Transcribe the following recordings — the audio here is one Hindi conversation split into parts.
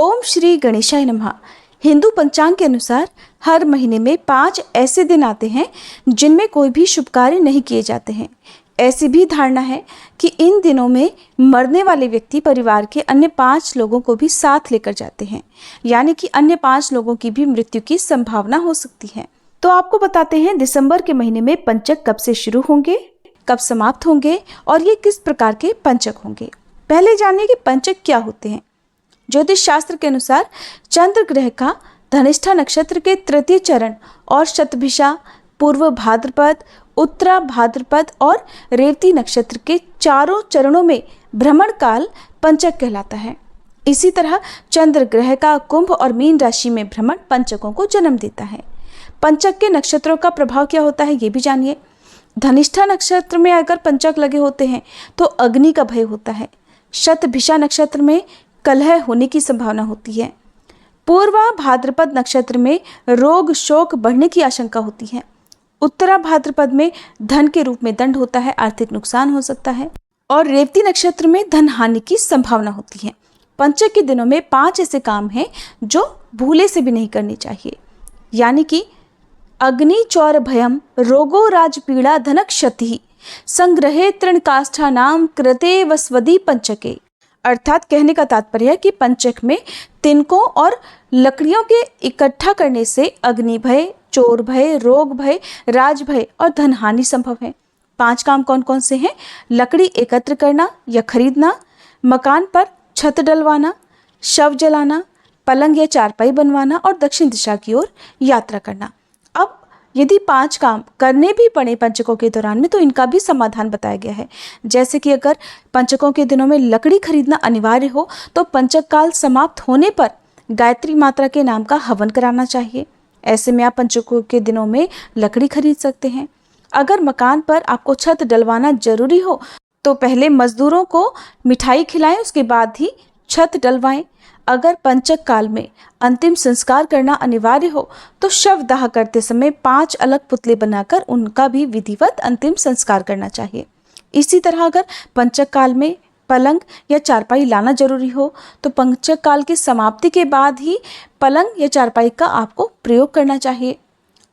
ओम श्री गणेशाय नमः। हिंदू पंचांग के अनुसार हर महीने में 5 ऐसे दिन आते हैं जिनमें कोई भी शुभ कार्य नहीं किए जाते हैं। ऐसी भी धारणा है कि इन दिनों में मरने वाले व्यक्ति परिवार के अन्य 5 लोगों को भी साथ लेकर जाते हैं, यानी कि अन्य 5 लोगों की भी मृत्यु की संभावना हो सकती है। तो आपको बताते हैं दिसंबर के महीने में पंचक कब से शुरू होंगे, कब समाप्त होंगे और ये किस प्रकार के पंचक होंगे। पहले जानिए कि पंचक क्या होते हैं। ज्योतिष शास्त्र के अनुसार चंद्र ग्रह का धनिष्ठा नक्षत्र के तृतीय चरण और शतभिषा, पूर्व भाद्रपद, उत्तरा भाद्रपद और रेवती नक्षत्र के चारों चरणों में भ्रमण काल पंचक कहलाता है। इसी तरह चंद्र ग्रह का कुंभ और मीन राशि में भ्रमण पंचकों को जन्म देता है। पंचक के नक्षत्रों का प्रभाव क्या होता है ये भी जानिए। धनिष्ठा नक्षत्र में अगर पंचक लगे होते हैं तो अग्नि का भय होता है। शतभिषा नक्षत्र में कलह होने की संभावना होती है। पूर्वा भाद्रपद नक्षत्र में रोग शोक बढ़ने की आशंका होती है। उत्तरा भाद्रपद में धन के रूप में दंड होता है, आर्थिक नुकसान हो सकता है। और रेवती नक्षत्र में धन हानि की संभावना होती है। पंचक के दिनों में 5 ऐसे काम हैं जो भूले से भी नहीं करने चाहिए, यानी कि अग्नि चौर भयम, रोगो राज पीड़ा, धनक क्षति, संग्रहे तृणकाष्ठा नाम कृते वस्वदी पंचके। अर्थात कहने का तात्पर्य है कि पंचक में तिनकों और लकड़ियों के इकट्ठा करने से अग्नि भय, चोर भय, रोग भय, राज भय और धन हानि संभव है। 5 काम कौन कौन से हैं? लकड़ी एकत्र करना या खरीदना, मकान पर छत डलवाना, शव जलाना, पलंग या चारपाई बनवाना और दक्षिण दिशा की ओर यात्रा करना। अब यदि 5 काम करने भी पड़े पंचकों के दौरान में तो इनका भी समाधान बताया गया है। जैसे कि अगर पंचकों के दिनों में लकड़ी खरीदना अनिवार्य हो तो पंचक काल समाप्त होने पर गायत्री मात्रा के नाम का हवन कराना चाहिए। ऐसे में आप पंचकों के दिनों में लकड़ी खरीद सकते हैं। अगर मकान पर आपको छत डलवाना जरूरी हो तो पहले मजदूरों को मिठाई खिलाएं, उसके बाद ही छत डलवाएं। अगर पंचक काल में अंतिम संस्कार करना अनिवार्य हो तो शव दाह करते समय 5 अलग पुतले बनाकर उनका भी विधिवत अंतिम संस्कार करना चाहिए। इसी तरह अगर पंचक काल में पलंग या चारपाई लाना जरूरी हो तो पंचक काल की समाप्ति के बाद ही पलंग या चारपाई का आपको प्रयोग करना चाहिए।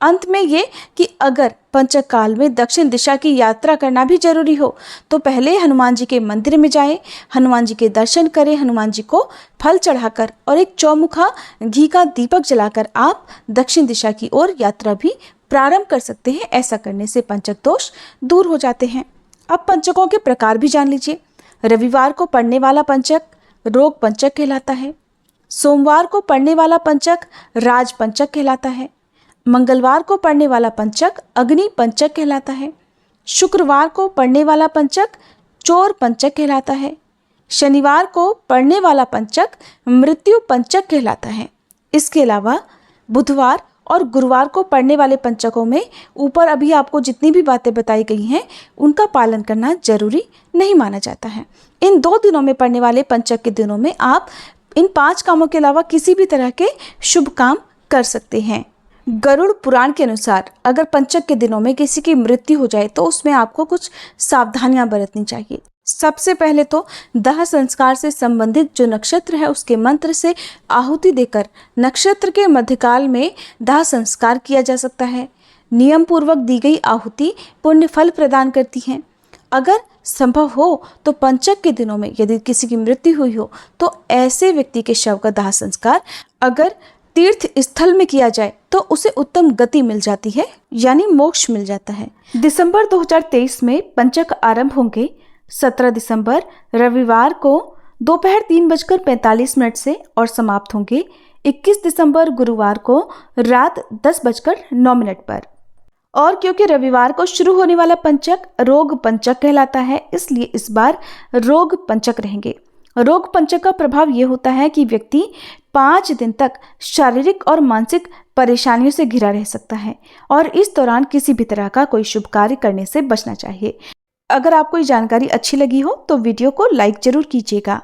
अंत में ये कि अगर पंचक काल में दक्षिण दिशा की यात्रा करना भी जरूरी हो तो पहले हनुमान जी के मंदिर में जाएं, हनुमान जी के दर्शन करें, हनुमान जी को फल चढ़ाकर और एक चौमुखा घी का दीपक जलाकर आप दक्षिण दिशा की ओर यात्रा भी प्रारंभ कर सकते हैं। ऐसा करने से पंचक दोष दूर हो जाते हैं। अब पंचकों के प्रकार भी जान लीजिए। रविवार को पड़ने वाला पंचक रोग पंचक कहलाता है। सोमवार को पड़ने वाला पंचक राज पंचक कहलाता है। मंगलवार को पड़ने वाला पंचक अग्नि पंचक कहलाता है। शुक्रवार को पड़ने वाला पंचक चोर पंचक कहलाता है। शनिवार को पड़ने वाला पंचक मृत्यु पंचक कहलाता है। इसके अलावा बुधवार और गुरुवार को पड़ने वाले पंचकों में ऊपर अभी आपको जितनी भी बातें बताई गई हैं उनका पालन करना जरूरी नहीं माना जाता है। इन 2 दिनों में पड़ने वाले पंचक के दिनों में आप इन 5 कामों के अलावा किसी भी तरह के शुभ काम कर सकते हैं। गरुड़ पुराण के अनुसार अगर पंचक के दिनों में किसी की मृत्यु हो जाए तो उसमें आपको कुछ सावधानियां बरतनी चाहिए। सबसे पहले तो दाह संस्कार से संबंधित जो नक्षत्र है उसके मंत्र से आहुति देकर नक्षत्र के मध्यकाल में दाह संस्कार किया जा सकता है। नियम पूर्वक दी गई आहुति पुण्य फल प्रदान करती है। अगर संभव हो तो पंचक के दिनों में यदि किसी की मृत्यु हुई हो तो ऐसे व्यक्ति के शव का दाह संस्कार अगर तीर्थ स्थल में किया जाए तो उसे उत्तम गति मिल जाती है, यानी मोक्ष मिल जाता है। दिसंबर 2023 में पंचक आरंभ होंगे 17 दिसंबर रविवार को दोपहर 3:45 से और समाप्त होंगे 21 दिसंबर गुरुवार को रात 10:09 पर। और क्योंकि रविवार को शुरू होने वाला पंचक रोग पंचक कहलाता है, इसलिए इस बार रोग पंचक रहेंगे। रोग पंचक का प्रभाव ये होता है कि व्यक्ति 5 दिन तक शारीरिक और मानसिक परेशानियों से घिरा रह सकता है और इस दौरान किसी भी तरह का कोई शुभ कार्य करने से बचना चाहिए। अगर आपको ये जानकारी अच्छी लगी हो तो वीडियो को लाइक जरूर कीजिएगा।